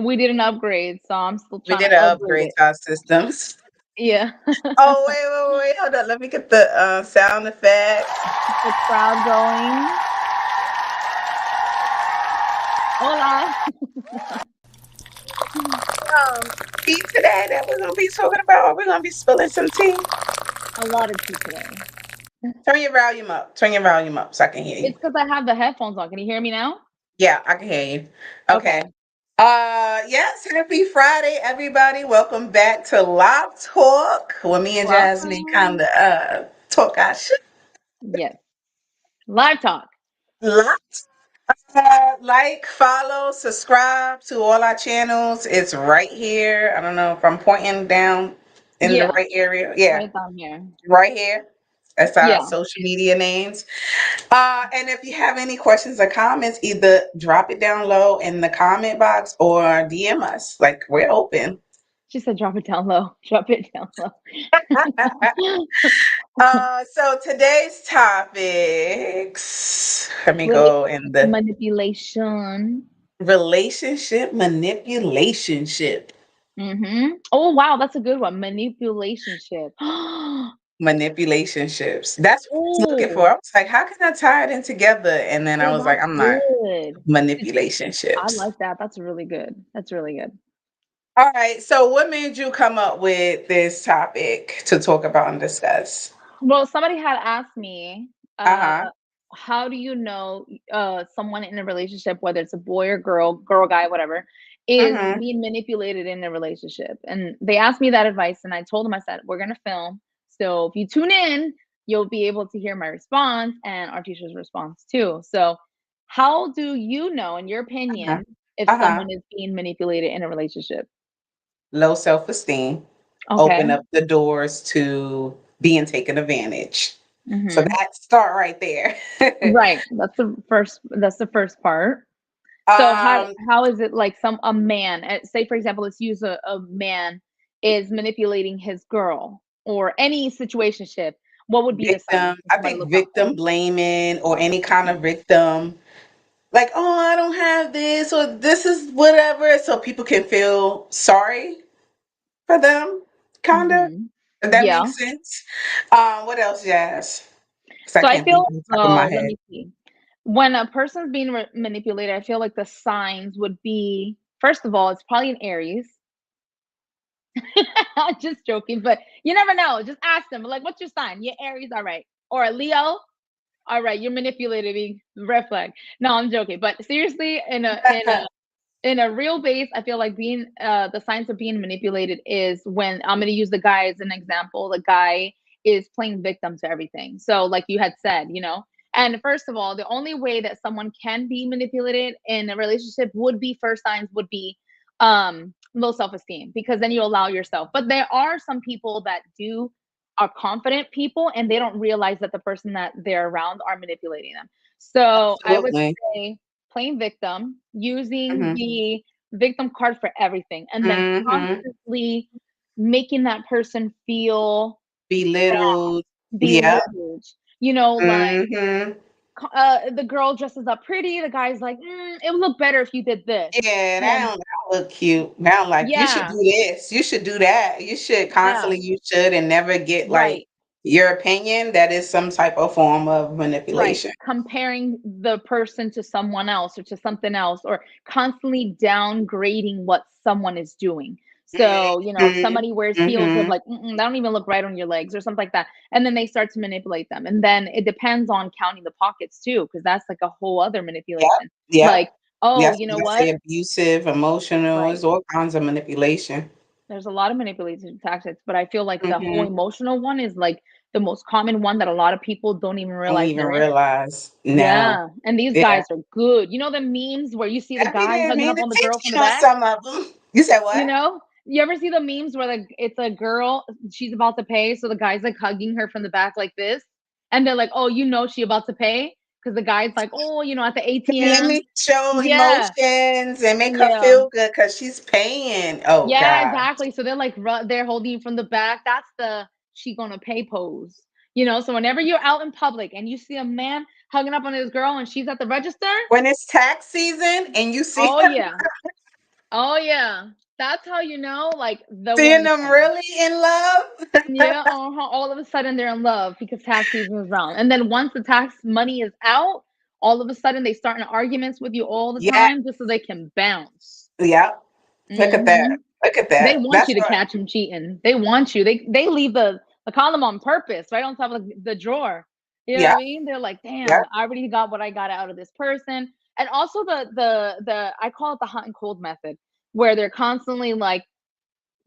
We did an upgrade, so I'm still We trying did to an upgrade upgrade it. to our systems. Yeah. Oh, wait. Hold on. Let me get the sound effects. The crowd going. Hola. Tea today that we're going to be talking about. Are we going to be spilling some tea? A lot of tea today. Turn your volume up. Turn your volume up so I can hear you. It's because I have the headphones on. Can you hear me now? Yeah, I can hear you. Okay. Okay. Yes, happy Friday, everybody. Welcome back to Live Talk, where me and Jasmine kind Welcome. of talk our shit. Yes. Live talk. Lots. Like, follow, subscribe to all our channels. It's right here. I don't know if I'm pointing down in the Yeah. right area. Yeah, Right down here. right here. That's our Yeah. social media names. And if you have any questions or comments, either drop it down low in the comment box or DM us. Like, we're open. She said drop it down low. Drop it down low. So today's topics, let me Rela- go in the Manipulation. relationship manipulationship. Oh wow, that's a good one. Manipulationship. Manipulationships. That's what I was looking Oh, for. I was like, how can I tie it in together? And then I oh, was like, that's I'm not. good. I Manipulationships. like that. That's really good. That's really good. All right. So, what made you come up with this topic to talk about and discuss? Well, somebody had asked me, Uh uh, huh. how do you know someone in a relationship, whether it's a boy or girl, guy, whatever, is Mm-hmm. being manipulated in a relationship? And they asked me that advice, and I told them, I said, we're gonna film. So if you tune in, you'll be able to hear my response and our teacher's response too. So how do you know, in your Uh huh. opinion, if Uh huh. someone is being manipulated in a relationship? Low self esteem. Okay. Open up the doors to being taken advantage. So Hmm. that start right there. Right. That's the first part. So how um, how is it like a man, say for example, let's use a man is manipulating his girl or any situationship. What would be the signs victim. for I somebody to think look out for? victim blaming or any kind of victim, like, oh, I don't have this or this is whatever, so people can feel sorry for them, kinda. Hmm. If that Yeah. makes sense. What else, Jazz? Because I So I can't think feel, on the top of my let head. me see. When a person's being manipulated, I feel like the signs would be, first of all, it's probably an Aries. Just joking, but you never know. Just ask them, like, what's your sign? You're Aries, all right. Or a Leo, all right. You're manipulating me. Red flag. No, I'm joking. But seriously, in a real base, I feel like being the signs of being manipulated is when I'm gonna use the guy as an example. The guy is playing victim to everything. So, like you had said, and first of all, the only way that someone can be manipulated in a relationship would be first signs would be low self-esteem, because then you allow yourself. But there are some people that do are confident people and they don't realize that the person that they're around are manipulating them. So I would Absolutely. say playing victim, using Mhm. the victim card for everything, and then Mhm. constantly making that person feel Belittled. Yep. belittled. Like Mhm. the girl dresses up pretty, the guy's like, it would look better if you did this. Yeah, And that don't look cute. Now, like, you should yeah, do this. You should do that. You should yeah, constantly. You should, and never get like right. your opinion. That is some type of form of Right. manipulation. Comparing the person to someone else or to something else, or constantly downgrading what someone is doing. So, if Mhm. somebody wears heels, they're Mhm. like, that don't even look right on your legs or something like that. And then they start to manipulate them. And then it depends on counting the pockets too, because that's like a whole other Yep. manipulation. Like, Yep. oh, Yes, you know I what? say abusive, emotional. Right. It's all kinds of manipulation. There's a lot of manipulation tactics, but I feel like the whole Mhm. emotional one is like the most common one that a lot of people don't even Don't realize even they're in. realize. No. Yeah, and these Yeah. guys are good. You know the memes where you see the I be guy there, hugging man, up the on the girl from the attention on back? some of them. You said You what? know? You ever see the memes where it's a girl, she's about to pay, so the guy's like hugging her from the back like this, and they're like, "Oh, she about to pay," because the guy's like, "Oh, at the Let ATM." me show Yeah, emotions and make her yeah. feel good because she's paying. Oh Yeah, God. exactly. So they're like they're holding you from the back. That's the she gonna pay pose. So whenever you're out in public and you see a man hugging up on his girl and she's at the register, When it's tax season and you see oh yeah. Oh yeah. That's how you know, like, the Seeing one is them coming. really in love. Yeah, all of a sudden they're in love because tax season is around. And then once the tax money is out, all of a sudden they start in arguments with you all the Yeah. time just so they can bounce. Yep. Look at that. Hmm. Look at They that. want That's you to right. catch them cheating. They want you. They leave the condom on purpose right on top of the drawer. You know what I Yep. mean? They're like, Yep. damn, I already got what I got out of this person. And also the I call it the hot and cold method, where they're constantly like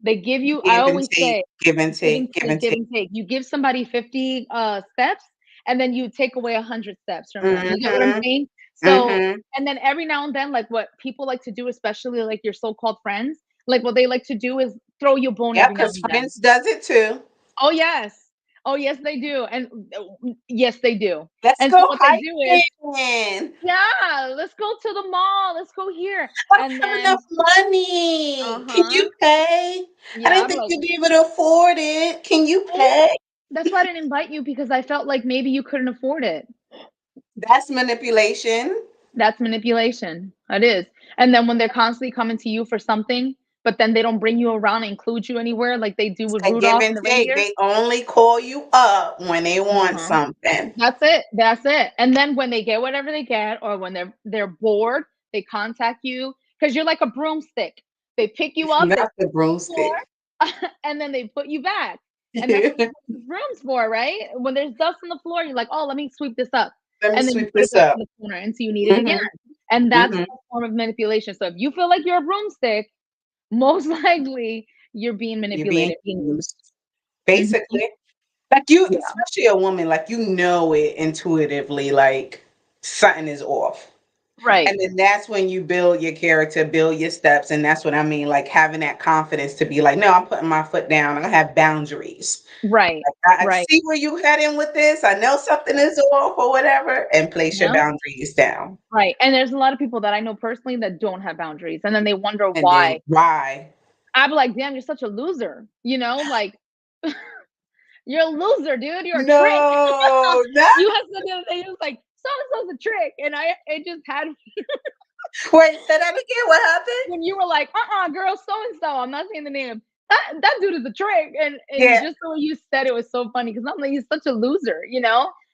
they give you. I Give and always take. say Give and give and take. Give take, and give take. and take. You give somebody 50 steps, and then you take away 100 steps from them. You get what I'm Mm-hmm. saying? So, Mm-hmm. and then every now and then, like what people like to do, especially like your so-called friends, like what they like to do is throw you a bone Yep. every now Because and then. Friends does it too. Oh yes. Oh yes, they do. And yes, they do. Let's And so go what they do is, hiking. yeah, let's go to the mall. Let's go here. I don't And have enough then, money. Can uh-huh. you pay? I Yeah, didn't I'm think like, you'd be able to afford it. Can you oh, pay? that's why I didn't invite you because I felt like maybe you couldn't afford it. That's manipulation. That's manipulation. It is. And then when they're constantly coming to you for something, but then they don't bring you around and include you anywhere like they do with A give Rudolph and and the take. reindeer. They only call you up when they want Uh-huh. something. That's it. That's it. And then when they get whatever they get, or when they're bored, they contact you because you're like a broomstick. They pick you up, they Not put the you on the broomstick. floor, and then they put you back. And that's what the broom's for, right? When there's dust on the floor, you're like, oh, let me sweep this up. Let me And then you sweep put it this back up. in the corner until you need it again. Hmm. And that's Hmm. a form of manipulation. So if you feel like you're a broomstick, most likely you're being You're being manipulated, being used. used. Mhm. Basically. Like you, Yeah. especially a woman, like you know it intuitively, like something is off. Right. And then that's when you build your character, build your steps. And that's what I mean, like having that confidence to be like, no, I'm putting my foot down. I have boundaries. Right. I Right. see where you heading with this. I know something is off or whatever, and place your Yeah. boundaries down. Right. And there's a lot of people that I know personally that don't have boundaries. And then they wonder And then why. why? I'm like, damn, you're such a loser. Like you're a loser, dude. You're a trick. No, no. You had said the other day, you was like, so and so's a trick. And it just had Wait, say that again. What happened? when you were like, girl, so and so. I'm not saying the name. That dude is a trick. And Yeah. just the way you said it was so funny because I'm like, he's such a loser.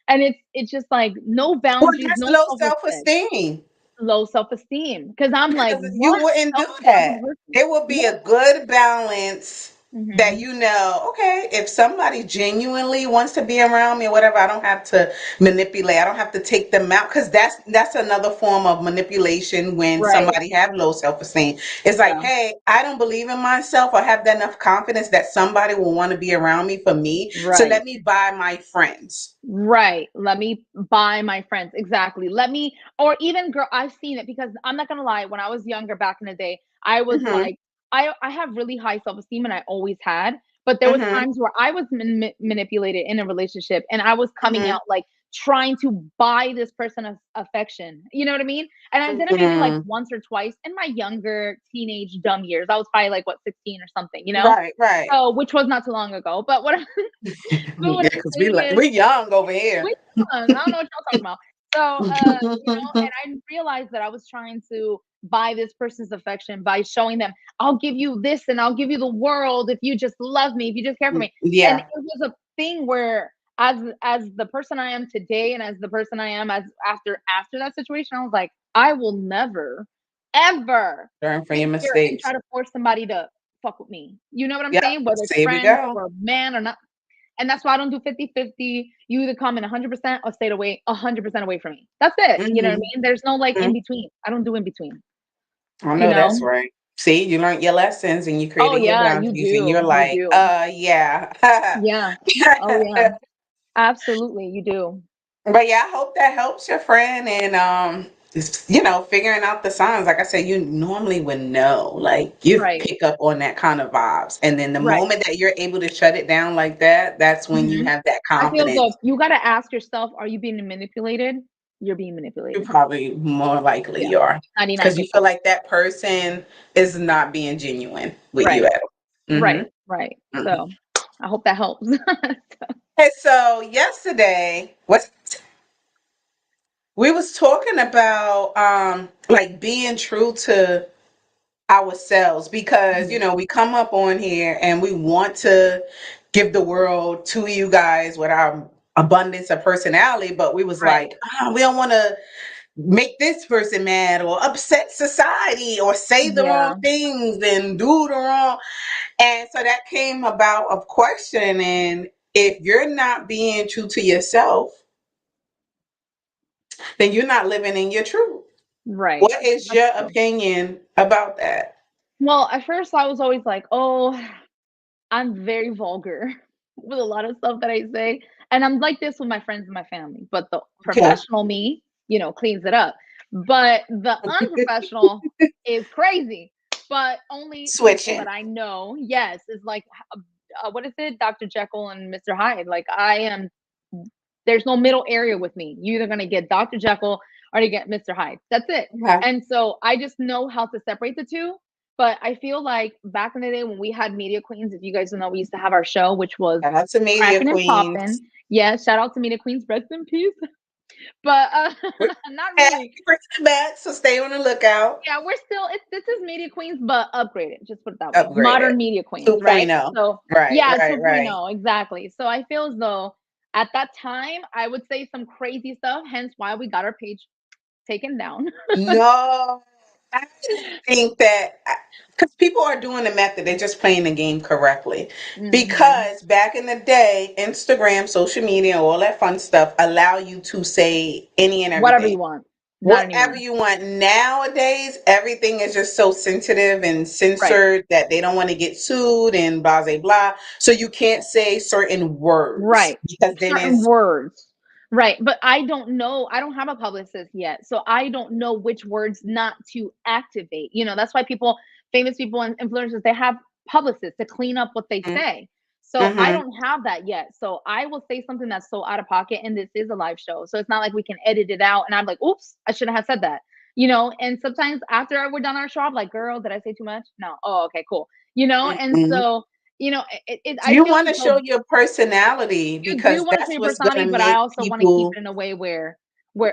And it's just like no Well, boundaries, that's no low self-respect, self-esteem. low self-esteem. Because I'm like, Because you what wouldn't do self-respecting that. person? It would be Yeah. a good balance that Hmm. you know, okay, if somebody genuinely wants to be around me or whatever, I don't have to manipulate. I don't have to take them out because that's another form of manipulation when Right. somebody have low self-esteem. It's like, Yeah. hey, I don't believe in myself or have that enough confidence that somebody will want to be around me for me. So Right. let me buy my friends. Right. Let me buy my friends. Exactly. Let me, or even girl, I've seen it because I'm not gonna lie, when I was younger back in the day, I was Mm-hmm. like, I have really high self-esteem and I always had, but there was Mm-hmm. times where I was manipulated in a relationship and I was coming Mm-hmm. out like trying to buy this person affection. You know what I mean? And I did it maybe like Mm-hmm. once or twice in my younger teenage dumb years. I was probably like what 16 or something. Right, right. So which was not too long ago. But what but what Yeah, I'm because saying is we young over here. which ones? I don't know what y'all talking about. So, and I realized that I was trying to buy this person's affection by showing them, I'll give you this and I'll give you the world if you just love me, if you just care for me. And it Yeah. was a thing where as the person I am today and as the person I am as after that situation, I was like, I will never, ever Learn from sit your here and mistakes. try to force somebody to fuck with me. You know what I'm Yep. saying? Whether it's Here we friends go. or man or not, and that's why I don't do 50-50. You either come in 100% or stay away 100% away from me. That's it. You know what I Hmm. mean? There's no like in between. I don't do in between, I you know know? that's right. See, you learned your lessons and you Oh created your yeah, you boundaries and you're do. You like, do. yeah. Yeah. Oh yeah. Absolutely, you do. But yeah, I hope that helps your friend and just, figuring out the signs. Like I said, you normally would know. Like you Right. pick up on that kind of vibes. And then the Right. moment that you're able to shut it down like that, that's when you Hmm. have that I feel as though confidence. you got to ask yourself, are you being manipulated? You're being You manipulated. probably more likely Yeah. you are. Because you 99%. feel like that person is not being genuine with you Right. at all. Right. Mm-hmm. Right. Mm-hmm. So I hope that helps. Hey, so yesterday, we was talking about like being true to ourselves, because Mhm. we come up on here and we want to give the world to you guys with our abundance of personality, but we was Right. like, we don't want to make this person mad or upset society or say the wrong Yeah. things and do the wrong. And so that came about of questioning, if you're not being true to yourself, then you're not living in your truth. Right. What is That's your true. opinion about that? Well, at first I was always like, "Oh, I'm very vulgar with a lot of stuff that I say." And I'm like this with my friends and my family, but the Okay. professional me, cleans it up. But the unprofessional is crazy. But only people Switching. that I know, yes, is like, what is it? Dr. Jekyll and Mr. Hyde. Like, I am, there's no middle area with me. You're either going to get Dr. Jekyll or to get Mr. Hyde. That's it. Okay. And so I just know how to separate the two. But I feel like back in the day when we had Media Queens, if you guys don't know, we used to have our show, which was Shout out to Media cracking and Queens. popping. Yeah, shout out to Media Queens, rest in peace. But We're not back, really. bringing it back, so stay on the lookout. Yeah, we're still, this is Media Queens, but upgraded. Just put it that way. Upgraded. Modern Media Queens, right? 2.0. So Right, yeah, right, right. 2.0, exactly. So I feel as though at that time I would say some crazy stuff, hence why we got our page taken down. No, I just think that because people are doing the method, they're just playing the game correctly. Hmm. Because back in the day, Instagram, social media, all that fun stuff allow you to say any and Whatever everything. you want. Not Whatever anymore. you want. Nowadays, everything is just so sensitive and Right. censored that they don't want to get sued and blah, blah, blah. So you can't say certain words Right. because then Certain it's words. Right. But I don't know. I don't have a publicist yet. So I don't know which words not to activate. That's why people, famous people and influencers, they have publicists to clean up what they say. So I mm-hmm. don't have that yet. So I will say something that's so out of pocket. And this is a live show. So it's not like we can edit it out. And I'm like, oops, I shouldn't have said that. And sometimes after we're done our show, I'm like, girl, did I say too much? No. Oh, okay, cool. And Mm-hmm. so I You feel want as to show though your personality you do because want to show that's your what's personality, going to but I make also want to keep people. it in a way where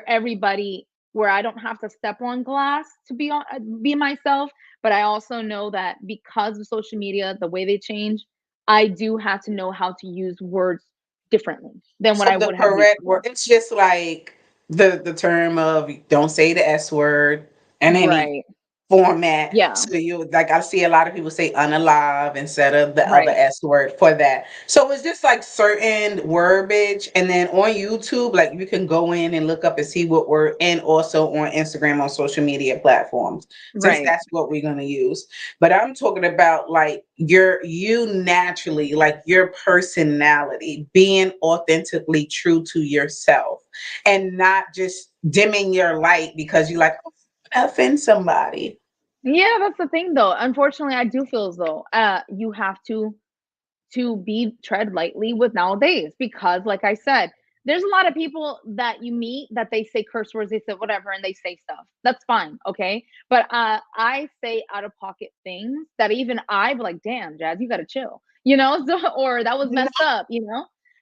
everybody, where I don't have to step on glass to be myself. But I also know that because of social media, the way they change, I do have to know how to use words differently than what So I the would have used correct word, before. it's just like the term of don't say the S word in any Right. format. Yeah. So you like I see a lot of people say unalive instead of the other Right. S word for that. So it's just like certain verbiage, and then on YouTube, like you can go in and look up and see what word, and also on Instagram on social media platforms, since Right. that's what we're gonna use. But I'm talking about like you naturally, like your personality, being authentically true to yourself and not just dimming your light because you like offend somebody. Yeah, that's the thing though. Unfortunately, I do feel as though you have to be tread lightly with nowadays because like I said, there's a lot of people that you meet that they say curse words, they say whatever, and they say stuff. That's fine, okay? But I say out of pocket things that even I be like, damn, Jazz, you gotta chill, so, or that was No. messed up.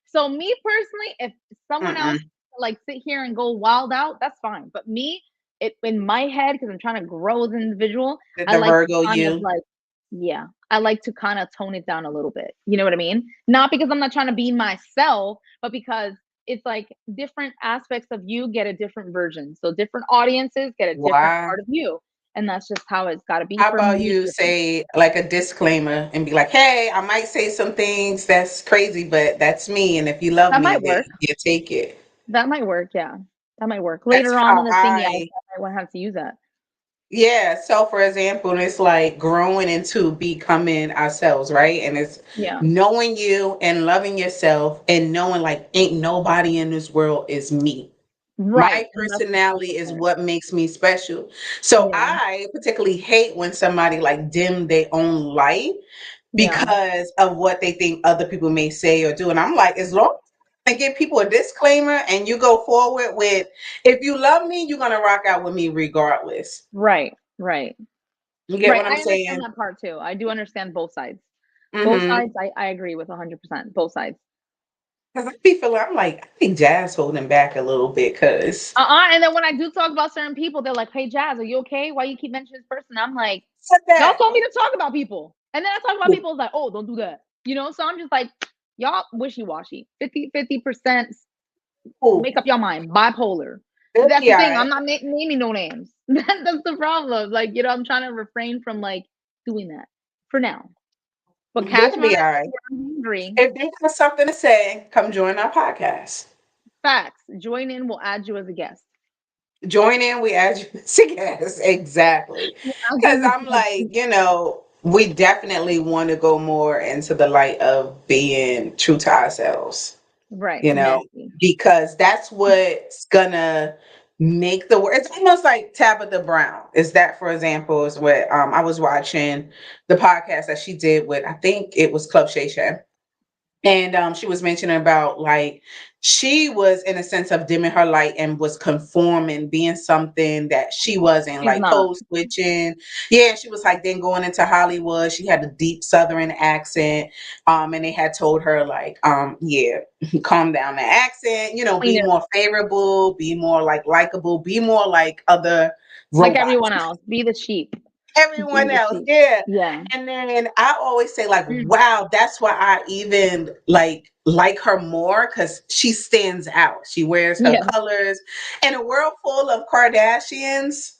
So me personally, if someone else Mm-mm. like sit here and go wild out, that's fine. But me, it in my head, because I'm trying to grow as an individual, I The like to Virgo kind of you. like, yeah, I like to kind of tone it down a little bit. You know what I mean? Not because I'm not trying to be myself, but because it's like different aspects of you get a different version. So different audiences get a different Why? part of you. And that's just how it's got to be How for about me you personally. say like a disclaimer and be like, hey, I might say some things that's crazy, but that's me. And if you love That me, might then work. you take it. That might work. Yeah. That might work. That's Later on in how the thing, yeah, I, I might have to use that. yeah. So for example, it's like growing into becoming ourselves, right? And it's Yeah. knowing you and loving yourself and knowing like ain't nobody in this world is me. My Right. And that's personality is 100%. what makes me special. So Yeah. I particularly hate when somebody like dim their own light Yeah. because of what they think other people may say or do. And I'm like, as long as I give people a disclaimer and you go forward with, if you love me, you're gonna rock out with me regardless. Right. Right. You get Right. what I'm I understand saying? that part too. I do understand both sides. Both Mm-hmm. sides, I agree with 100%. Both sides. Because I be feeling, I'm like, I think Jazz holding back a little bit because And then when I do talk about certain people, they're like, "Hey, Jazz, are you okay? Why you keep mentioning this person?" I'm like, said "Y'all that. told me to talk about people," and then I talk about people. It's like, "Oh, don't do that," you know. So I'm just like, y'all wishy washy. 50% Ooh, make up your mind. Bipolar. it'll That's be the all thing. right. I'm not naming no names. That's the problem. Like, you know, I'm trying to refrain from like doing that for now. But catch They'll my be all right. hungry. If they have something to say, come join our podcast. Facts. Join in. We'll add you as a guest. Join in, we add you to guests. Exactly. We'll add Because you I'm like, we definitely want to go more into the light of being true to ourselves, right, you know, humanity. because that's what's gonna make the world. It's almost like Tabitha Brown. Is that, for example, is what I was watching the podcast that she did with, I think it was Club Shay Shay. And she was mentioning about like she was in a sense of dimming her light and was conforming, being something that she wasn't, She's like not. code switching. Yeah, she was like then going into Hollywood. She had a deep Southern accent, and they had told her like, yeah, calm down the accent. Clean Be it more up. favorable, be more like likable, be more like other Like robots. everyone else. Be the sheep. Be Everyone the else, sheep. yeah. Yeah. And then I always say, like, Mm. wow, that's why I even like her more because she stands out. She wears her Yeah. colors. In a world full of Kardashians,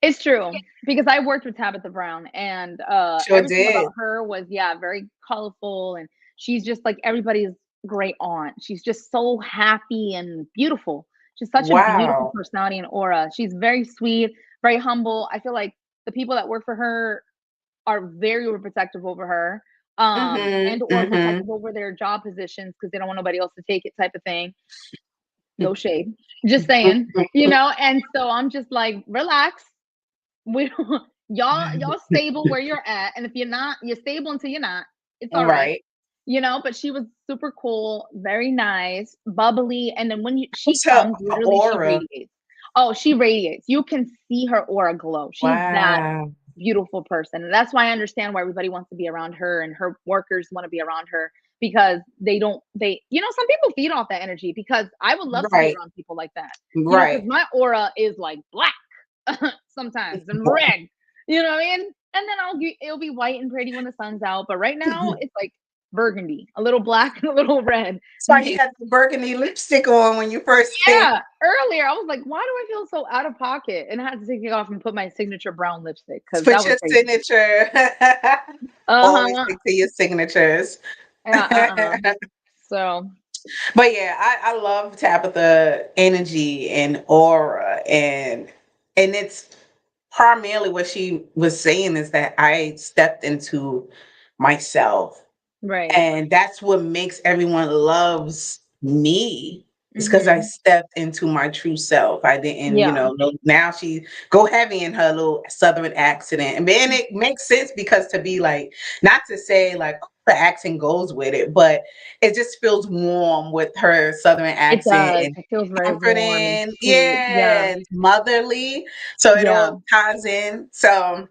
It's true because I worked with Tabitha Brown, and sure everything did. about her was, yeah, very colorful, and she's just like everybody's great aunt. She's just so happy and beautiful. She's such a beautiful Wow. personality and aura. She's very sweet, very humble. I feel like the people that work for her are very protective over her, Mm-hmm. and or Mm-hmm. protective over their job positions because they don't want nobody else to take it, type of thing. No shade, just saying, And so I'm just like, relax. We don't, y'all stable where you're at, and if you're not, you're stable until you're not. It's all right, Right. But she was super cool, very nice, bubbly, and then when she What's comes, her literally, she aura? radiates. Oh, she radiates. You can see her aura glow. She's that Wow. beautiful person, and that's why I understand why everybody wants to be around her, and her workers want to be around her because they don't. Some people feed off that energy because I would love to be Right. around people like that. Because Right. my aura is like black sometimes and red. You know what I mean? And then it'll be white and pretty when the sun's out. But right now it's like burgundy, a little black and a little red. That's why you had the burgundy lipstick on when you first came. Yeah. Earlier I was like, why do I feel so out of pocket? And I had to take it off and put my signature brown lipstick because that Put was your crazy. signature. Always Uh-huh. stick to your signatures. Yeah, But So yeah, I love Tabitha energy and aura and it's primarily what she was saying is that I stepped into myself. right. And that's what makes everyone loves me. It's because I Hmm. stepped into my true self. I didn't, Yeah. now she go heavy in her little southern accent. And man, it makes sense because to be like, not to say like the accent goes with it, but it just feels warm with her southern It accent does. and It feels very warm and comforting. sweet. Yeah. Yeah, and motherly. So it Yeah. all ties in. So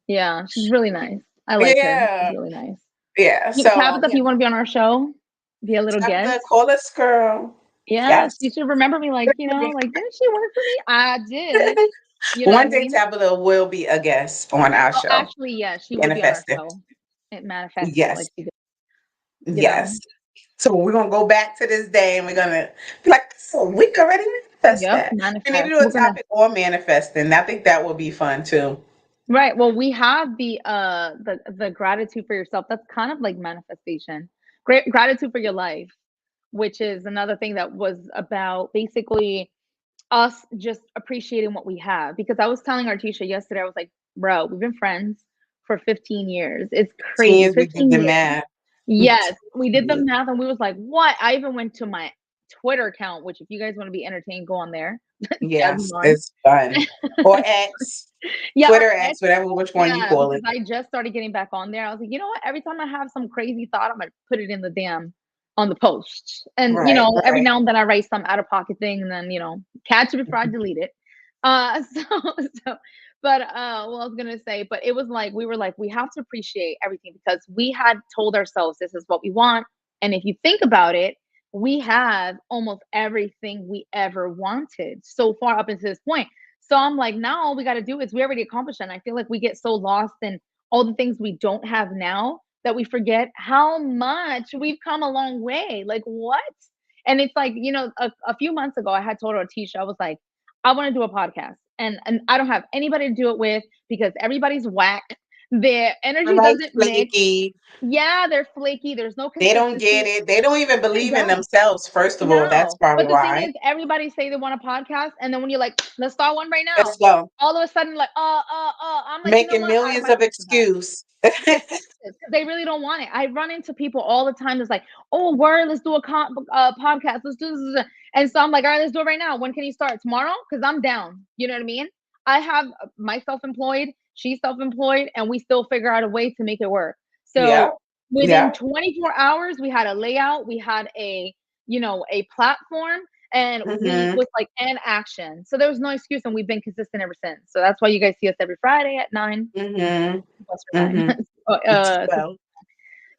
Yeah. She's really nice. I like her. She's yeah. really nice. Yeah. Tabitha, if Yeah. you want to be on our show, be a little Tabitha, guest. call us, girl. Yes, Yes. you should remember me, like, didn't she work for me? I did. You know what I One day mean? Tabitha will be a guest on our Oh, show. actually, yeah, she would be on our Manifesting. show. It manifested Yes. like she did, you know. Yes. So we're gonna go back to this day and we're gonna be like, so we can already manifest Yep, that. And maybe manifest. do a We're gonna topic on manifesting. I think that would be fun too. right. Well, we have the gratitude for yourself. That's kind of like manifestation. Great gratitude for your life, which is another thing that was about basically us just appreciating what we have. Because I was telling Artisha yesterday, I was like, bro, we've been friends for 15 years. It's 10 crazy. years we did 15 the years. math. Yes, we did the math and we was like, what? I even went to my Twitter account, which if you guys want to be entertained, go on there. Yes, Jazmin. it's fun. Or X, Yeah, or Twitter X. X, whatever which one you Yeah, call because it. I just started getting back on there. I was like, you know what? Every time I have some crazy thought, I'm gonna put it in the damn on the post. And Right, every right. now and then I write some out of pocket thing and then, catch it before I delete it. So so but what I was gonna say, but it was like we were like, we have to appreciate everything because we had told ourselves this is what we want And if you think about it, we have almost everything we ever wanted so far up until this point. So I'm like, now all we got to do is we already accomplished it. And I feel like we get so lost in all the things we don't have now that we forget how much we've come a long way. Like, what? And it's like, a few months ago, I had told Artisha, I was like, I want to do a podcast. And I don't have anybody to do it with because everybody's whack. Their energy Right, doesn't mix. flaky. Yeah, they're flaky. There's no They don't get consistency. it. They don't even They believe in don't. themselves, first of all. That's No. probably But the thing why. is, everybody say they want a podcast, and then when you're like, let's start one right Let's now, go. all of a sudden, like, I'm like, you know Making what? Out of millions my of freaking mouth. excuse. Excuses, because they really don't want it. I run into people all the time that's like, oh, word, let's do a podcast. Let's do this. And so I'm like, all right, let's do it right now. When can you start? Tomorrow? Because I'm down. You know what I mean? I have my self-employed, she's self-employed, and we still figure out a way to make it work. Yeah. So within Yeah. 24 hours, we had a layout, we had a platform, and we Hmm. was like an action. So there was no excuse, and we've been consistent ever since. So that's why you guys see us every Friday at 9 Hmm. Western time. Hmm. Well,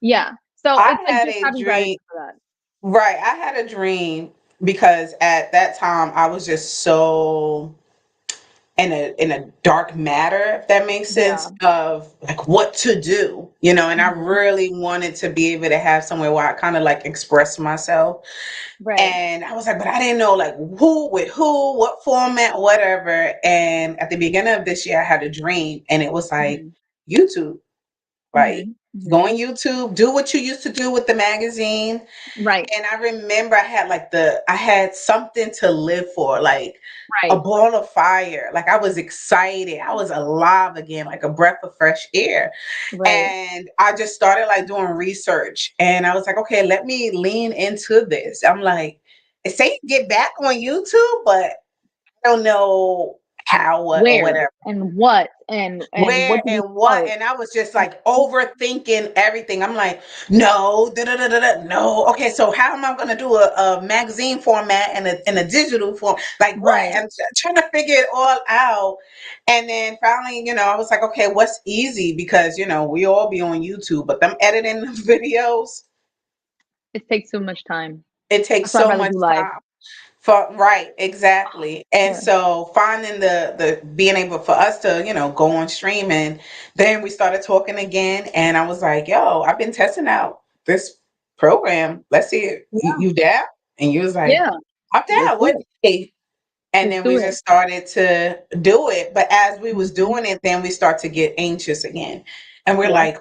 Yeah. So I it's like had just a having gratitude dream. for that. Right. I had a dream because at that time I was just so in a dark matter, if that makes Yeah. sense, of like what to do, and I Mhm. really wanted to be able to have somewhere where I kind of like express myself. Right. And I was like, but I didn't know like who with who, what format, whatever. And at the beginning of this year, I had a dream, and it was like Mhm. YouTube, like Mhm. go Mhm. on YouTube, do what you used to do with the magazine. Right. And I remember I had something to live for, like a Right. ball of fire. Like I was excited. I was alive again, like a breath of fresh air. Right. And I just started like doing research, and I was like, okay, let me lean into this. I'm like, it say get back on YouTube, but I don't know how, what, or Where whatever. and what and Where what do you and what, post? and I was just like overthinking everything. I'm like, no, da, da, da, da, da, no. Okay, so how am I going to do a magazine format and a digital form? Like what? Right. I'm trying to figure it all out. And then finally, I was like, okay, what's easy? Because we all be on YouTube, but them editing the videos, It takes so much time. it takes That's why I'd so rather much do live. time. Right, exactly. And Yeah. so finding the being able for us to, go on stream, and then we started talking again, and I was like, yo, I've been testing out this program. Let's see it. You, Yeah. you down? And you was like, Yeah. I'm Let's down. do What it. day? And Let's then we do it. just started to do it. But as we was Mhm. doing it, then we start to get anxious again. And we're Yeah. like,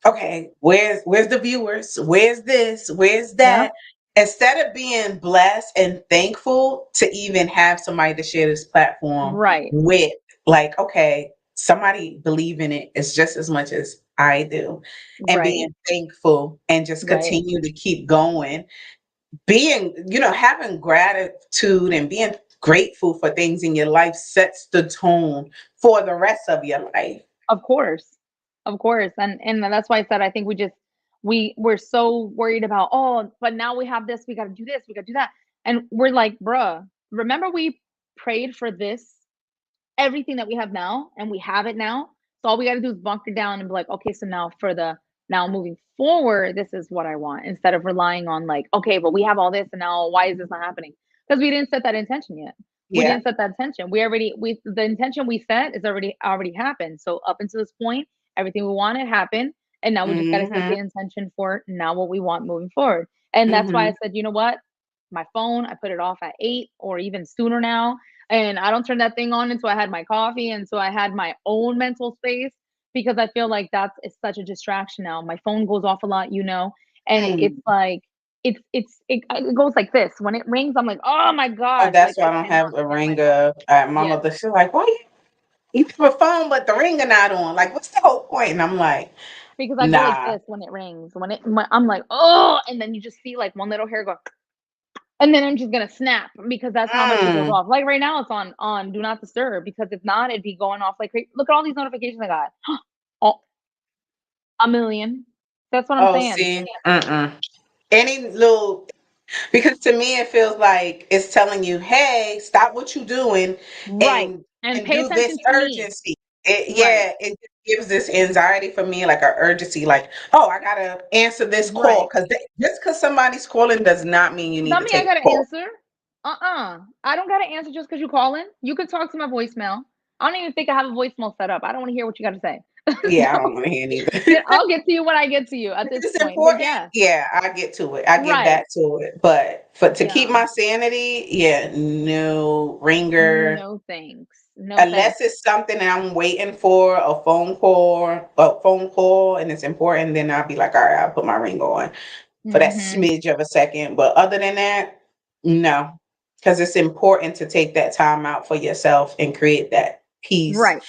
okay, where's the viewers? Where's this? Where's Yeah. that? Instead of being blessed and thankful to even have somebody to share this platform Right. with, like, okay, somebody believe in it as just as much as I do, and Right. being thankful and just Right. continue to keep going, being, having gratitude and being grateful for things in your life sets the tone for the rest of your life. Of course. Of course. And that's why I said I think we're so worried about, oh, but now we have this, we gotta do this, we gotta do that. And we're like, bruh, remember we prayed for this, everything that we have now, and we have it now. So all we gotta do is bunker down and be like, okay, so now moving forward, this is what I want, instead of relying on like, okay, but we have all this and now why is this not happening? Because we didn't set that intention yet. We Yeah. didn't set that intention. We the intention we set is already happened. So up until this point, everything we wanted happened. And now we just gotta set the Hmm. intention for now what we want moving forward. And that's why I Hmm. said, you know what? My phone, I put it off at 8 or even sooner now, and I don't turn that thing on until I had my coffee and so I had my own mental space, because I feel like that's it's such a distraction now. My phone goes off a lot, and it's Mm. like it goes like this. When it rings, I'm like, oh my Oh, gosh, like that's why I I don't cannot have a stand my ringer. My yes, mother, she's like, why you have a phone but the ringer not on? Like, what's the whole point? And I'm like, because I go like nah. this when it rings. I'm like, oh, and then you just see like one little hair go, and then I'm just gonna snap because that's how much it goes Mm. off. Like right now, it's on do not disturb, because if not, it'd be going off like crazy. Look at all these notifications I got. Oh, a million. That's what I'm Oh, saying. see, any little, because to me it feels like it's telling you, hey, stop what you're doing Right. and And and pay do this attention to me. urgency. Right. Yeah, gives this anxiety for me, like a urgency, like, oh, I gotta answer this call. Right. Because just because somebody's calling does not mean you need Tell to me I take the gotta call. answer. I don't gotta answer just because you calling. You could talk to my voicemail. I don't even think I have a voicemail set up. I don't want to hear what you got to say. Yeah, I So don't want to hear neither. I'll get to you when I get to you at If this it's point. But important, yeah, yeah, I get to it. I get right. back to it. But for to keep Yeah. my sanity, yeah, no ringer. No thanks. No thanks. Unless it's something that I'm waiting for, a phone call, and it's important, then I'll be like, all right, I'll put my ring on for that Mm-hmm. smidge of a second. But other than that, no, because it's important to take that time out for yourself and create that peace. Right.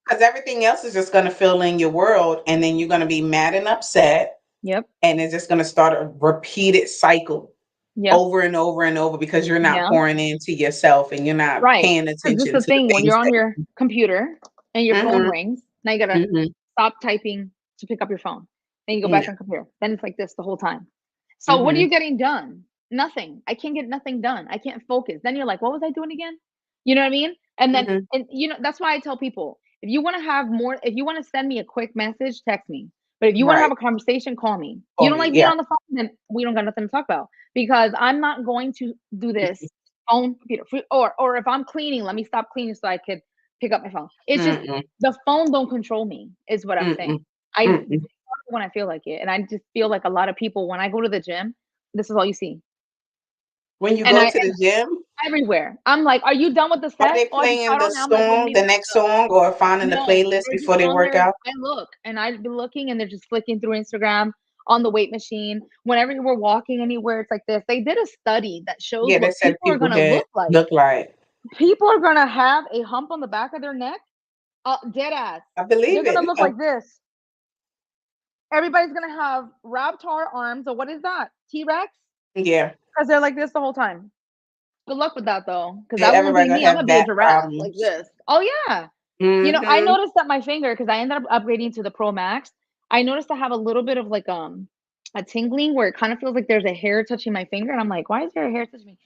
Because everything else is just going to fill in your world, and then you're going to be mad and upset, Yep. and it's just going to start a repeated cycle Yep. over and over and over because you're not Yeah. pouring into yourself and you're not Right. paying Because this is attention the to the thing when things you're on that. your computer and your phone Mhm, rings, now you gotta mhm. stop typing to pick up your phone. Then you go back Yeah. on computer. Then it's like this the whole time. So what are Mhm, you getting done? Nothing. I can't get nothing done. I can't focus. Then you're like, what was I doing again? You know what I mean? mhm. And that's why I tell people, if you want to send me a quick message, text me. But if you want to have Right. a conversation, call me. You For don't me, like being yeah. on the phone, then we don't got nothing to talk about because I'm not going to do this phone computer or if I'm cleaning, let me stop cleaning so I could pick up my phone. It's just Mm-mm, the phone don't control me, is what I'm saying. mm-mm, I mm-mm. when I feel like it. And I just feel like a lot of people when I go to the gym, this is all you see. When you And go I to the and gym, everywhere. I'm like, "Are you done with the are set?" they "Oh, I just playing got on the now." I'm like, "Well, song, maybe the let's next go." song, or finding the No, playlist they're just before they on work there. out? I look and I'd be looking and they're just flicking through Instagram on the weight machine. Whenever we're walking anywhere, it's like this. They did a study that shows Yeah, they what said people are people gonna could look like. look like. People are gonna have a hump on the back of their neck, dead ass. I They're believe gonna it. look Yeah. like this. Everybody's gonna have Raptor arms or what is that? T-Rex? Yeah. Because they're like this the whole time. Good luck with that though, because that won't Everybody be gonna me. I'm have gonna be a back giraffe like problems. this. Oh yeah. I Mhm. noticed that my finger, because I ended up upgrading to the Pro Max. I noticed I have a little bit of like a tingling where it kind of feels like there's a hair touching my finger, and I'm like, why is there a hair touching me?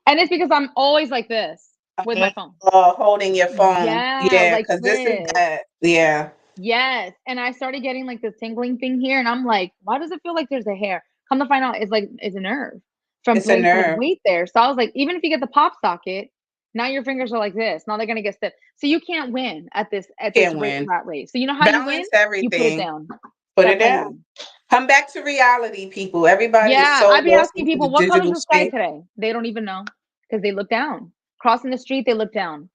And it's because I'm always like this with my phone. Holding your phone. Yeah, Yeah, like because this is this. that. Yeah, Yes. And I started getting like this tingling thing here, and I'm like, why does it feel like there's a hair? Come to find out, it's a nerve from it's a putting so much nerve. weight there. So I was like, even if you get the pop socket, now your fingers are like this. Now they're gonna get stiff. So you can't win at this Can't rate win. rat race. So you know how you win? Balance You put it everything. down. Put it That's how you down. win. Come back to reality, people. Everybody is Yeah, so I'd be lost asking into people, the what color's digital the sky space. today? They don't even know because they look down. Crossing the street, they look down.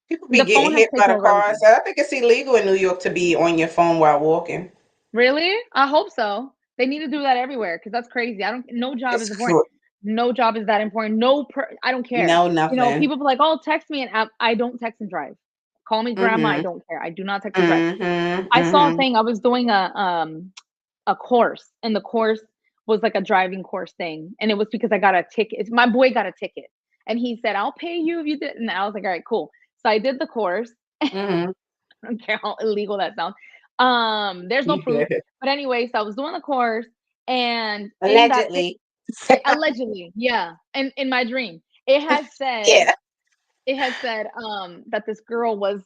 People be The getting phone has hit by taken the over cars. everything. So I think it's illegal in New York to be on your phone while walking. Really? I hope so. They need to do that everywhere because that's crazy. I don't. No job It's is important. cr- No job is that important. I don't care. no nothing. People be like, "Oh, text me," and I don't text and drive. Call me grandma. I Mhm. don't care. I do not text and drive. Mhm. I saw a Mhm. thing. I was doing a course, and the course was like a driving course thing, and it was because I got a ticket. My boy got a ticket, and he said, "I'll pay you if you did." And I was like, "All right, cool." So I did the course. Mhm. I don't care how illegal that sounds. There's no proof. But anyway, so I was doing the course and in that thing, Allegedly. allegedly, yeah, in my dream, it had said Yeah. that this girl was,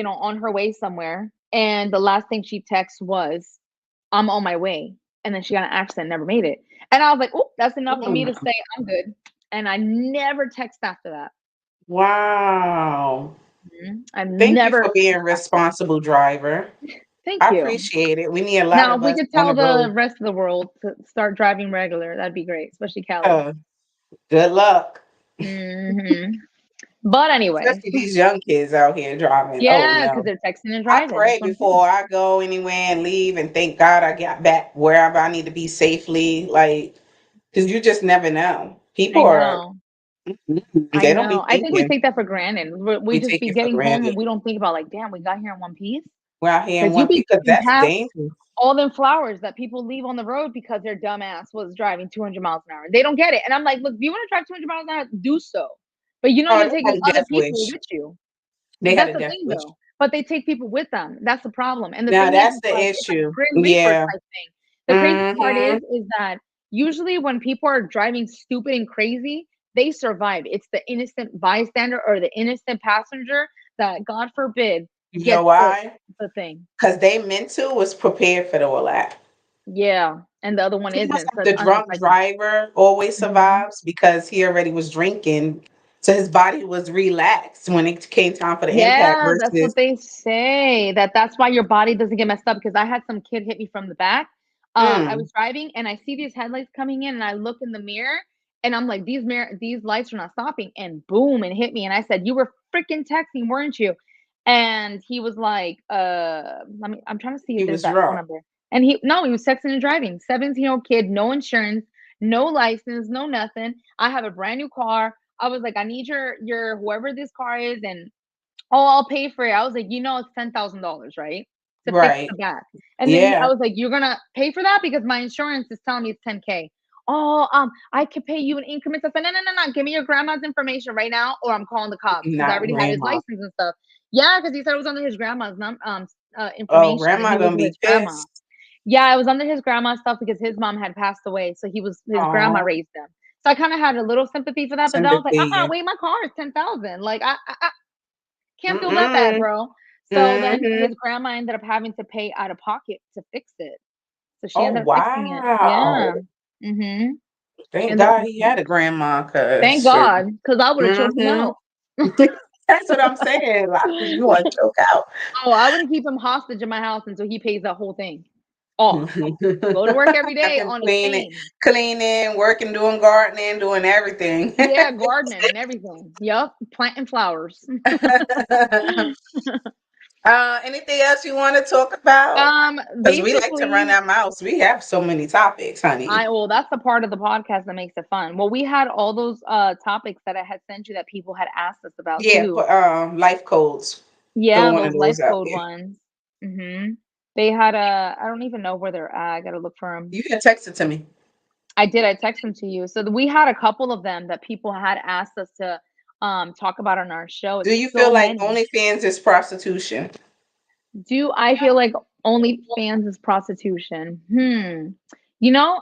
on her way somewhere, and the last thing she texted was, "I'm on my way," and then she got an accident, never made it. And I was like, "Oh, that's enough for me to Mm. say I'm good." And I never text after that. Wow. I've Thank you for never being a text after that. responsible driver. Thank I you. appreciate it. We need a lot Now, of if we us could on tell the the road. rest of the world to start driving regular, that'd be great, especially Cali. Uh, Good luck. Mhm. But anyways, Especially these young kids out here driving. Oh yeah, because no. they're texting and I driving. That's pray what I'm saying. before I go anywhere and leave and thank God I got back wherever I need to be safely. Like, because you just never know. I People are, know. I they don't be know. I think we thinking. take that for granted. We We just take be it for getting home granted. and we don't think about like, damn, we got here in one piece. We're out here in Because you one be piece because driving that's past dangerous. all them flowers that people leave on the road because their dumbass was driving 200 miles an hour. They don't get it. And I'm like, look, if you want to drive 200 miles an hour, do so. But Oh, you're they taking had a other death people wish. with you. They had That's a the death thing wish. though. But they take people with them. That's the problem. And the Now thing is that's it's the like it's a issue. Grim Reaper Yeah. type thing. The crazy part Mm-hmm. is that usually when people are driving stupid and crazy, they survive. It's the innocent bystander or the innocent passenger that God forbid You know gets why? the thing. Because they mental was prepared for all that. Yeah, and the other one It's almost isn't. So like it's the drunk unimpregnated. driver always Mhm. survives because he already was drinking. So his body was relaxed when it came time for the impact Yeah, that's versus what they say. That's why your body doesn't get messed up. Because I had some kid hit me from the back. I mm, was driving and I see these headlights coming in, and I look in the mirror, and I'm like, these lights are not stopping, and boom, and hit me. And I said, "You were freaking texting, weren't you?" And he was like, let me. I'm trying to see if he there's was that phone drunk. number. And he was texting and driving. 17-year-old kid, no insurance, no license, no nothing. I have a brand new car. I was like, I need your whoever this car is, and oh, I'll pay for it. I was like, it's $10,000, right? To fix Right. the back. And then I Yeah. was like, you're gonna pay for that because my insurance is telling me it's 10K. Oh, I could pay you in increments. I said, no, no, no, no. Give me your grandma's information right now, or I'm calling the cops because I Not already had his grandma. license and stuff. Yeah, because he said it was under his grandma's Oh, information, and grandma he was gonna with be his grandma. pissed. Yeah, it was under his grandma's stuff because his mom had passed away, so his grandma Oh, raised him. So I kind of had a little sympathy for that, but then I was like, sympathy. wait, my car is 10,000. Like I can't feel that bad, Mm-mm. bro. So then Mm-hmm. his grandma ended up having to pay out of pocket to fix it. So she Oh, ended up fixing it. wow. Yeah. Mhm. She Thank ended up God he fixing it. had a grandma, Thank cause God, because I would have choked him mm-hmm. out. That's what I'm saying. Like, you want to choke out. Oh, I wouldn't keep him hostage in my house until he pays that whole thing off. Go to work every Have day him on his cleaning, pain. cleaning, working, doing gardening, doing everything. Yeah, gardening and everything. Yep, planting flowers. Anything else you want to talk about? Because we like to run Basically, our mouths. We have so many topics, honey. that's the part of the podcast that makes it fun. Well, we had all those topics that I had sent you that people had asked us about Yeah, too. for life codes. Throw Yeah, one of those life those out code there. ones. Mhm. They had I don't even know where they're at. I gotta look for them. You can text it to me. I did. I text them to you. So we had a couple of them that people had asked us to talk about on our show. Do It's you feel so like many. OnlyFans is prostitution? Do I feel like OnlyFans is prostitution? You know,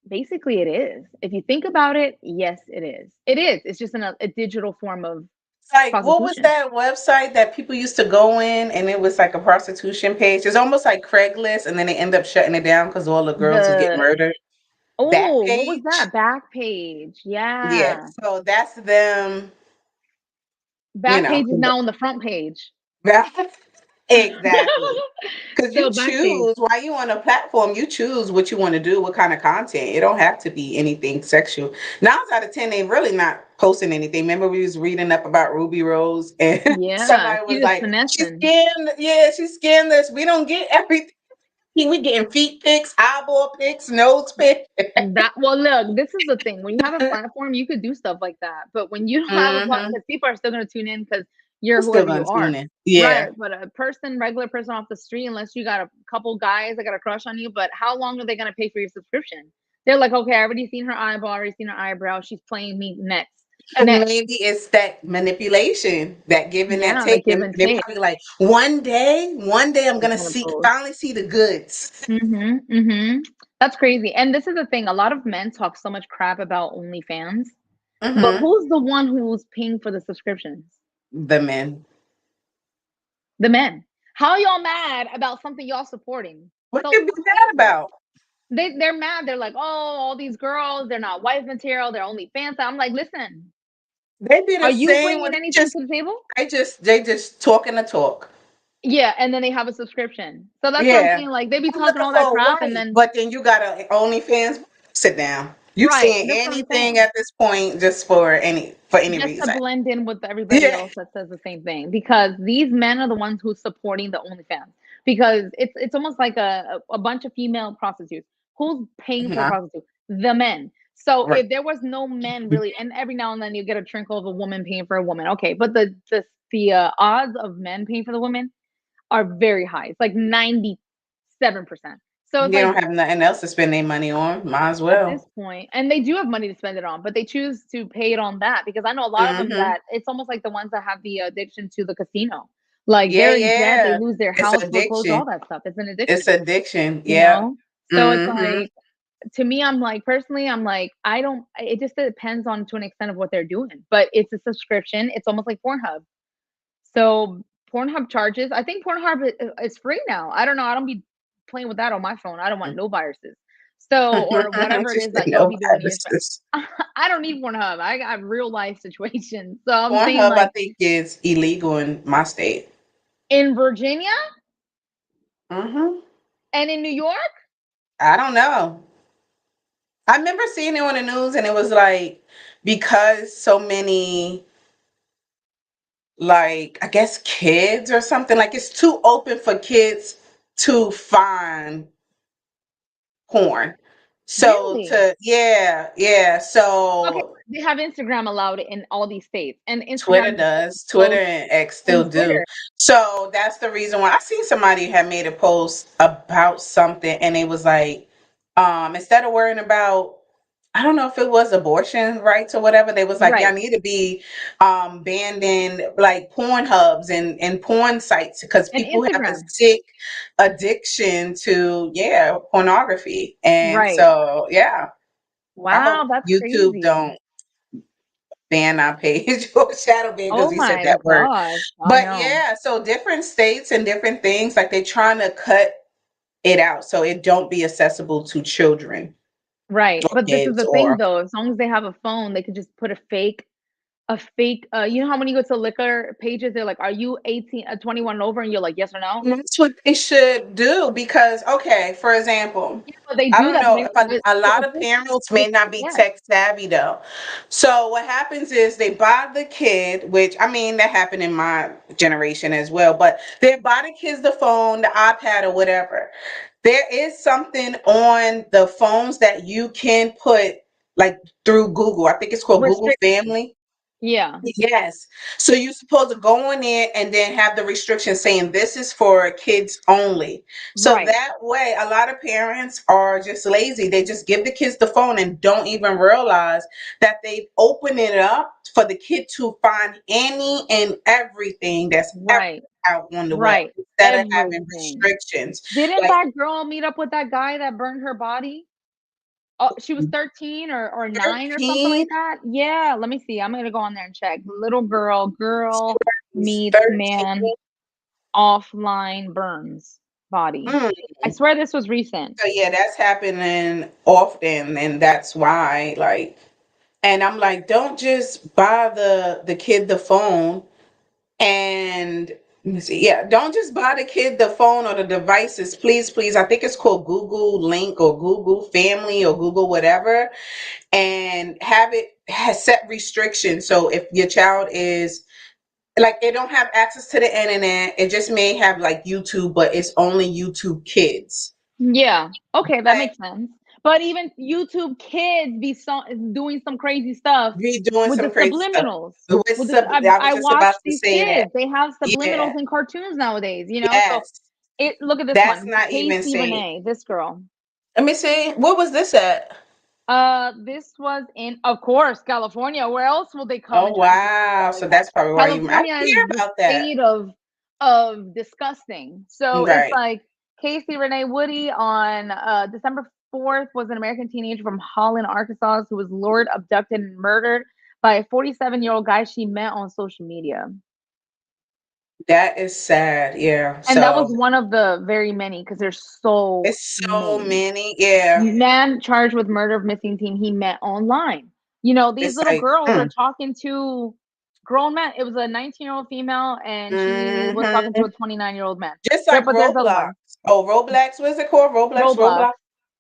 basically it is. If you think about it, yes, it is. It is. It's just a digital form of Like, what was prostitution. that website that people used to go in and it was like a prostitution page? It's almost like Craigslist, and then they end up shutting it down because all the girls would get The murdered. That Oh, what was page? that? Back page. Yeah. Yeah. So that's them, you Back know. page is now on the front page. Exactly. Because you So back page. choose while you on a platform, you choose what you want to do, what kind of content. It don't have to be anything sexual. 9 out of 10, they really not posting anything. Remember, we was reading up about Ruby Rose, and Yeah, somebody she was just like, "She finessing. scammed. Yeah, she scammed us. We don't get everything. We getting feet pics, eyeball pics, nose pics." That well, look, this is the thing. When you have a platform, you could do stuff like that. But when you don't have a platform, Mm-hmm. because people are still gonna tune in because We're you're still whoever you gonna tune are. in. Yeah. Right. But a person, regular person off the street, unless you got a couple guys that got a crush on you, but how long are they gonna pay for your subscription? They're like, okay, I already seen her eyeball, I already seen her eyebrow. She's playing me next. And Next. maybe it's that manipulation, that giving, that Yeah, the taking. give and They're take. probably like, one day I'm She's gonna gonna see, post. finally see the goods. That's crazy. And this is the thing, a lot of men talk so much crap about OnlyFans, but Mm-hmm. who's the one who's paying for the subscriptions? The men. The men. How y'all mad about something y'all supporting? What So could be who's mad paying for it? about? They're mad. They're like, oh, all these girls, they're not wife material, they're OnlyFans. I'm like, listen, They be are the you same when bringing anything to the table? they just talking the talk. Yeah, and then they have a subscription. So that's what I'm Yeah. saying. Like they be I'm talking looking all that for a crap, and wife, then but then you got a OnlyFans. Sit down. You right. saying That's what I'm anything saying. at this point just for any Just to reason. blend in with everybody Yeah. else that says the same thing, because these men are the ones who's supporting the OnlyFans, because it's almost like a bunch of female prostitutes. Who's paying for a Uh-huh. prostitute? The men. So Right. if there was no men really, and every now and then you get a trickle of a woman paying for a woman, okay, but the odds of men paying for the women are very high. It's like 97%. So it's They like don't have nothing else to spend their money on. Might as at this well. point, and they do have money to spend it on, but they choose to pay it on that, because I know a lot of them Mm-hmm. that it's almost like the ones that have the addiction to the casino. Like Yeah, they're in debt, they yeah. lose their It's house, foreclosure, addiction. all that stuff. It's an It's addiction, addiction. you Yep. know? So it's Mm-hmm. like, to me, I'm like, personally, I'm like, I don't, it just depends on to an extent of what they're doing, but it's a subscription. It's almost like Pornhub. So Pornhub charges. I think Pornhub is free now. I don't know. I don't be playing with that on my phone. I don't want no viruses. So, or whatever it She is said that y'all no be doing in your viruses. I don't need Pornhub. I got real life situations. So I'm saying Pornhub, I like think, is illegal in my state. in Virginia Hmm. and in New York, I don't know. I remember seeing it on the news, and it was like because so many, like, I guess kids or something, like it's too open for kids to find porn. So really? to yeah. Okay, So they have Instagram allowed in all these states, and Twitter Instagram is does. Twitter closed and X still in do. Twitter. So that's the reason why I seen somebody had made a post about something, and it was like, instead of worrying about, I don't know if it was abortion rights or whatever, they was like, y'all Right. need to be banned in like porn hubs and porn sites because And people have a Instagram. sick addiction to pornography. And Right. so I Wow, hope that's YouTube crazy. don't ban our page or shadow ban because Oh we said my that word. gosh. I But know. so different states and different things, like they trying to cut it out so it don't be accessible to children Right. or But this is kids the thing or though, as long as they have a phone, they could just put a fake you know how when you go to liquor pages, they're like, "Are you 18 21 and over?" And you're like, "Yes or no?" that's what they should do because, okay, for example, Yeah, but they I do don't that, but know they if with a with lot a of picture, parents may they not say be yes. tech savvy though. So what happens is they buy the kid, which I mean that happened in my generation as well, but they buy the kids the phone, the iPad, or whatever. There is something on the phones that you can put like through Google. I think it's called Google Restriction. Family. Yeah. Yes. So you're supposed to go on it and then have the restriction saying this is for kids only. So Right. that way, a lot of parents are just lazy. They just give the kids the phone and don't even realize that they open it up for the kid to find any and everything that's ever Right. out on the web Right. instead of having Everything. restrictions. Didn't Like that girl meet up with that guy that burned her body? Oh, she was 13 or 9 or something 13, like that? Yeah, let me see. I'm gonna go on there and check. Little girl meets 13. man offline burns body. I swear this was recent. So yeah, that's happening often, and that's why, like, and I'm like, don't just buy the kid the phone and let me see, yeah, don't just buy the kid the phone or the devices, please, please. I think it's called Google Link or Google Family or Google whatever, and have it has set restrictions. So if your child is like, it don't have access to the internet, it just may have like YouTube, but it's only YouTube Kids. Yeah. Okay, that makes sense. But even YouTube Kids doing some crazy stuff Be doing with the some crazy stuff. subliminals. I was I just about watch to these say that. kids. They have Yeah. subliminals in cartoons nowadays, you know? So Yes. look at this That's one. not even Casey safe. Renee, this girl. Let me see. What was this at? This was in, of course, California. Where else will they come Oh and try to do wow. stuff like So that? that's probably why you I California is hear the about that. state of disgusting. So it's Right. like Casey Renee Woody on December 4th was an American teenager from Holland, Arkansas, who was lured, abducted, and murdered by a 47-year-old guy she met on social media. That is sad. Yeah. And that was So one of the very many because there's so it's so many. many. Yeah. Man charged with murder of missing teen he met online. You know, these It's little like, girls are talking to grown men. It was a 19-year-old female and she was talking to hmm a 29-year-old man. just There, like but there's other Roblox. ones. Oh, Roblox. What's it called? Roblox. Roblox. Roblox.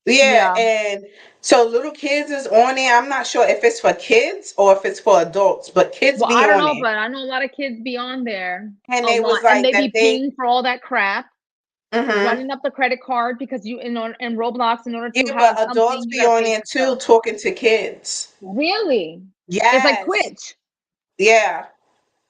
Yeah, Yeah. and so little kids is on it. I'm not sure if it's for kids or if it's for adults, but kids Well, be I don't on know, it. but I know a lot of kids be on there And a they lot, was and like they that be they paying for all that crap, hmm running up the credit card because you in Roblox in order to yeah, have but adults something you be got to on pay there extra. too talking to kids. Really? It's like Yes. Twitch. Yeah.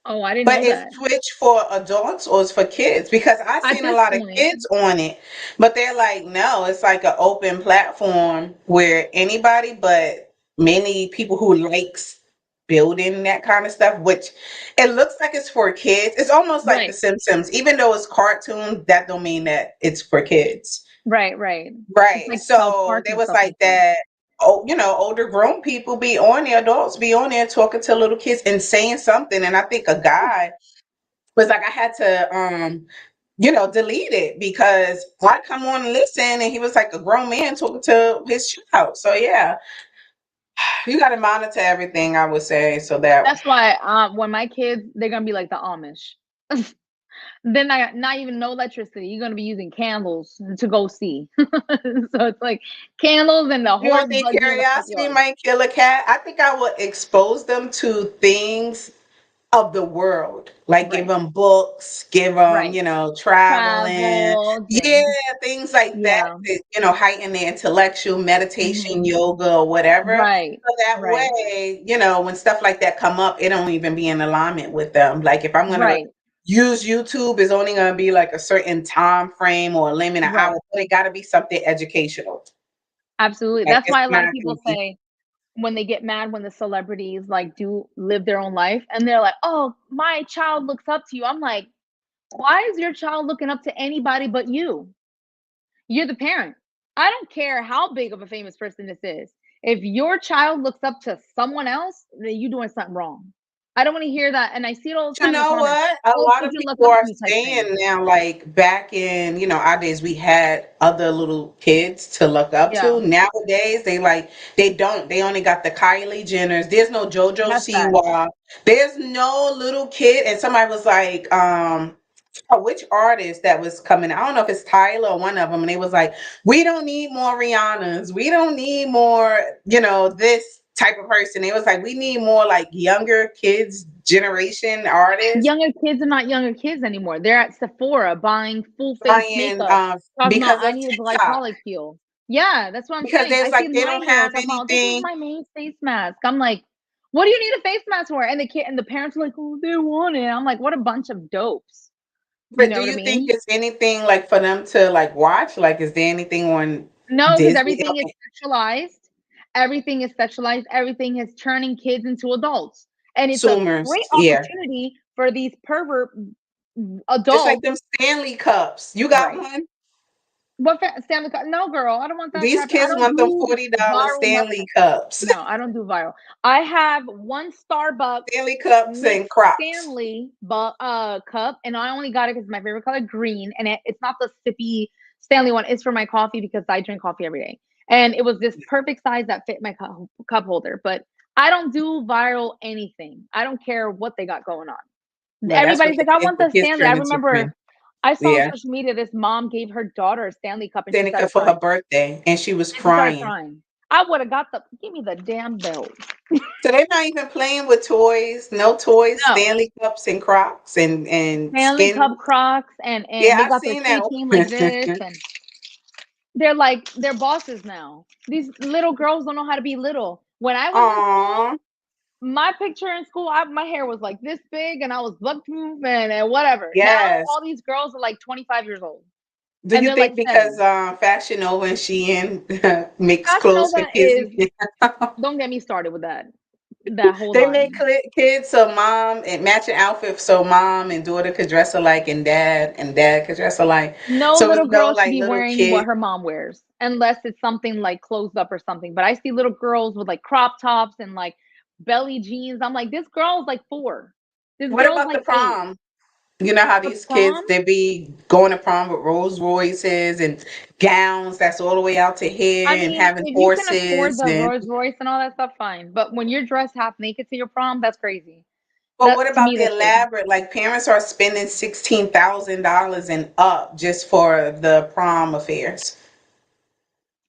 Oh, I didn't But know is that. Twitch for adults or is for kids? Because I've At seen a this lot of point, kids on it, but they're like, no, it's like an open platform where anybody, but many people who likes building that kind of stuff, which it looks like it's for kids. It's almost like The right. Simpsons. Even though it's cartoon, that don't mean that it's for kids. Right, right. It's Right. like South So Park there and was stuff like like that. that. Oh, older grown people be on there, adults be on there talking to little kids and saying something. And I think a guy was like I had to delete it because I come on and listen, and he was like a grown man talking to his child. So yeah, you got to monitor everything. I would say so that That's why when my kids, they're gonna be like the Amish. Then not even no electricity. You're gonna be using candles to go see. So it's like candles and the you don't horse think buggy in the front curiosity yard. might kill a cat? I think I would expose them to things of the world, like give Right. them books, give them, Right. traveling, Travels yeah, and things like that, yeah. that, heighten their intellectual meditation, Hmm. yoga, or whatever. Right. So that Right. way, when stuff like that come up, it don't even be in alignment with them. Like if I'm gonna Right. use YouTube, it's only gonna be like a certain time frame or a limit an Right. hour, but it gotta be something educational. Absolutely. Like That's it's why a lot of not gonna people be, say when they get mad when the celebrities like do live their own life and they're like, "Oh, my child looks up to you." I'm like, "Why is your child looking up to anybody but you? You're the parent. I don't care how big of a famous person this is. If your child looks up to someone else, then you're doing something wrong." I don't want to hear that. And I see it all the you time in the know comments. what? A Oh, lot of children look people up are to you type saying thing. now, like back in, our days, we had other little kids to look up Yeah, to. Nowadays, they don't. They only got the Kylie Jenners. There's no JoJo that's sad. Siwa. There's no little kid. And somebody was like, which artist that was coming? I don't know if it's Tyler or one of them. And they was like, we don't need more Rihannas. We don't need more, this type of person. It was like, we need more like younger kids, generation artists Younger kids are not younger kids anymore. They're at Sephora buying full face buying makeup, talking about because I of need a TikTok. glycolic peel. Yeah, that's what I'm Because saying. there's I see like they 9 don't year have olds talking about this is anything. my main face mask. I'm like, what do you need a face mask for? And the kid and the parents are like, oh, they want it. I'm like, what a bunch of dopes. You But know do what I you think mean? it's anything like for them to like watch? Like, is there anything on No, because Disney everything is or sexualized. Everything is sexualized. Everything is turning kids into adults. And it's a consumers? great Yeah, opportunity for these pervert just like adults. them Stanley cups. You got Right. one? What Stanley Cup? No, girl, I don't want that These type. I kids don't want them do $40 viral Stanley nothing. cups. No, I don't do viral. I have one Starbucks Stanley cups Miss and Crocs. Stanley cup, and I only got it because my favorite color green, and it's not the sippy Stanley one. It's for my coffee because I drink coffee every day, and it was this perfect size that fit my cup holder. But I don't do viral anything. I don't care what they got going on. Well, that's what Everybody's like, I want the the kids Stanley. I turn into remember friends. I saw on Yeah, social media this mom gave her daughter a Stanley Cup and she Stanley started cup for her crying. birthday, and she was And she started crying. crying. I would have got the give me the damn belt. So they're not even playing with toys. No toys. No. Stanley cups and Crocs and Stanley skin. Cup Crocs and Yeah, they I got their seen that keychain like this one. and they're like they're bosses now. These little girls don't know how to be little. When I was in school, Aw, my picture in school, my hair was like this big and I was bulletproof and whatever. Now yes. all these girls are like 25 years old Do and you they're like think because 7. Fashion Nova and Shein makes Fashion clothes for Nova kids? is don't get me started with that. That whole They make line. kids so mom and matching outfits so mom and daughter could dress alike and dad could dress alike. No So it's little no girl should like be little wearing kid. what her mom wears, unless it's something like closed up or something. But I see little girls with like crop tops and like belly jeans. I'm like, this girl's like 4. This What girl's about the like 8. prom? You know how For these kids prom, they be going to prom with Rolls Royces and gowns that's all the way out to I here and mean, having if you can afford horses the and Rolls Royce and all that stuff, fine. But when you're dressed half naked to your prom, that's crazy. but That what to about me, the that's crazy. elaborate? Like parents are spending $16,000 and up just for the prom affairs.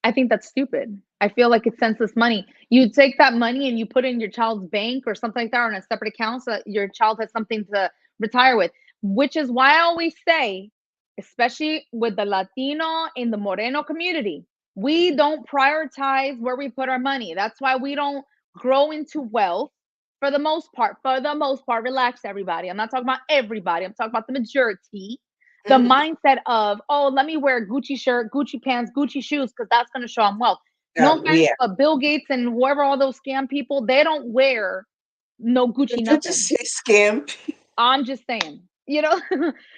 I think that's stupid. I feel like it's senseless money. You take that money and you put it in your child's bank or something like that, or in a separate account so that your child has something to retire with. Which is why I always say, especially with the Latino in the Moreno community, we don't prioritize where we put our money. That's why we don't grow into wealth for the most part. For the most part, relax, everybody. I'm not talking about everybody, I'm talking about the majority. The Mhm. mindset of, oh, let me wear a Gucci shirt, Gucci pants, Gucci shoes, because that's going to show I'm wealth. No offense, Yeah. but Bill Gates and whoever all those scam people, they don't wear no Gucci Did you just nothing. say scam? I'm just saying. You know,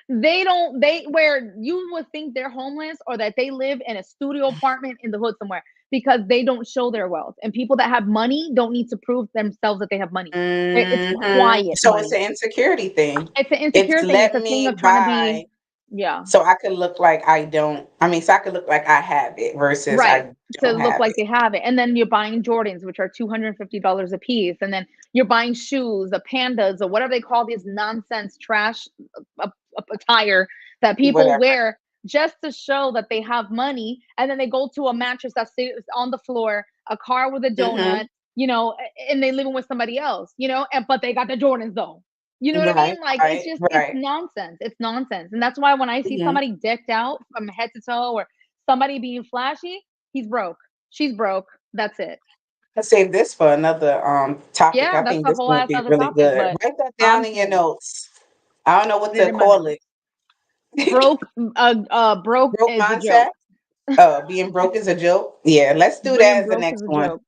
they where you would think they're homeless or that they live in a studio apartment in the hood somewhere because they don't show their wealth. And people that have money don't need to prove themselves that they have money. It's quiet So it's money. an insecurity thing. It's an It's insecure thing. It's let a thing of me trying to be, buy yeah. so I could look like I don't. I mean, so I could look like I have it versus Right. I To don't look have like it. they have it. And then you're buying Jordans, which are $250 a piece. And then you're buying shoes, the pandas, or whatever they call these nonsense trash attire that people Whatever. wear just to show that they have money. And then they go to a mattress that's on the floor, a car with a donut, Hmm. and they living with somebody else, and but they got the Jordans though. You know what I mean? Right, Like right, it's right. nonsense. It's nonsense. And that's why when I see Hmm. somebody decked out from head to toe or somebody being flashy, he's broke. She's broke. That's it. Let's save this for another topic. Yeah, I that's think a this whole will ass be other really topic, good. but Write that down I'm in your saying notes. I don't know what put it to in my call notes. it. Broke Broke is a mindset. joke. Being broke is a joke. Yeah, let's do Being that as the broke is next a one. joke.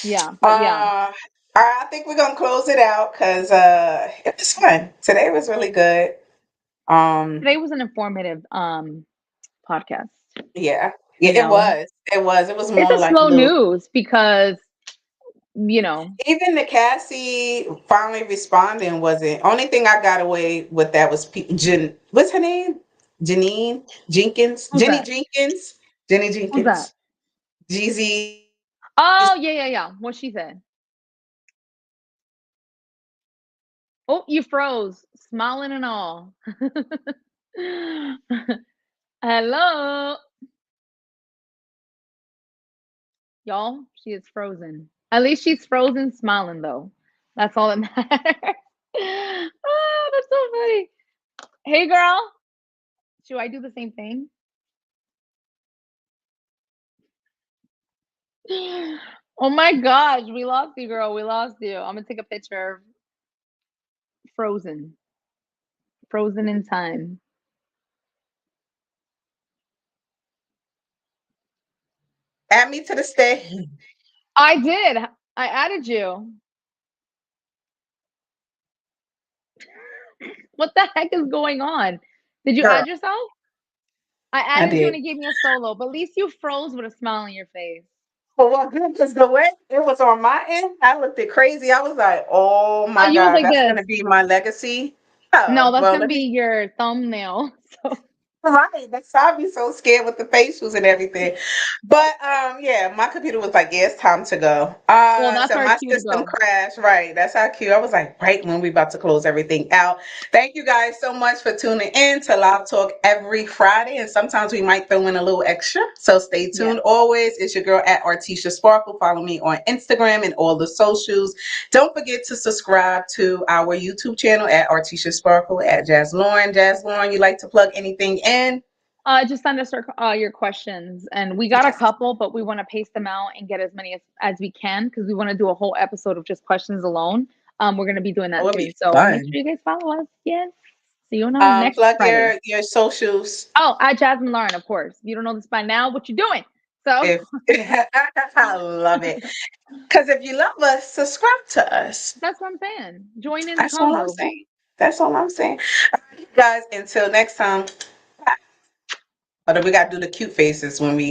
Yeah, but yeah, Uh, I think we're gonna close it out because it was fun. Today was really good. Um, today was an informative podcast. yeah, yeah, You it know, was. It was. It was it's more a like slow little. news because you know Even the Cassie finally responding wasn't. Only thing I got away with that was what's her name? Janine Jenkins. who's Jenny that? Jenkins. Jenny Who's that? Jenkins. Jeezy. Oh yeah, yeah, yeah. What she said. Oh, you froze, smiling and all. Hello, y'all. She is frozen. At least she's frozen, smiling though. That's all that matters. Oh, that's so funny. Hey, girl. Should I do the same thing? Oh my gosh, we lost you, girl. We lost you. I'm gonna take a picture of frozen, frozen in time. Add me to the stage. I did. I added you. What the heck is going on? Did you Girl, add yourself? I I added you and did. it gave me a solo, but at least you froze with a smile on your face. But what good was the way it was on my end? I looked at crazy. I was like, oh Oh, my you was God, like that's this. gonna be my legacy. No, Oh, that's well, gonna let me be your thumbnail. So right. That's why I be so scared with the facials and everything. But yeah, my computer was like, yeah, it's time to go. well, that's So our my cue to system go. crashed. Right. That's how cute. I was like, right when we about to close everything out. Thank you guys so much for tuning in to Live Talk every Friday. And sometimes we might throw in a little extra. So stay Yes. tuned always. It's your girl at Artisha Sparkle. Follow me on Instagram and all the socials. Don't forget to subscribe to our YouTube channel at Artisha Sparkle at Jazz Lauren. Jazz Lauren, you like to plug anything in? Just send us your questions, and we got a Yes. couple, but we want to paste them out and get as many as we can because we want to do a whole episode of just questions alone. We're gonna be doing That that would too. be So make fun. sure you guys follow us. Yes. See you on next Plug Friday. your socials. Oh, at Jasmine Lauren, of course. If you don't know this by now, what you doing? So If I love it, because if you love us, subscribe to us. that's what I'm saying. Join in the That's all I'm convo. saying. That's all I'm saying. All right, guys, until next time. Or do we got to do the cute faces when we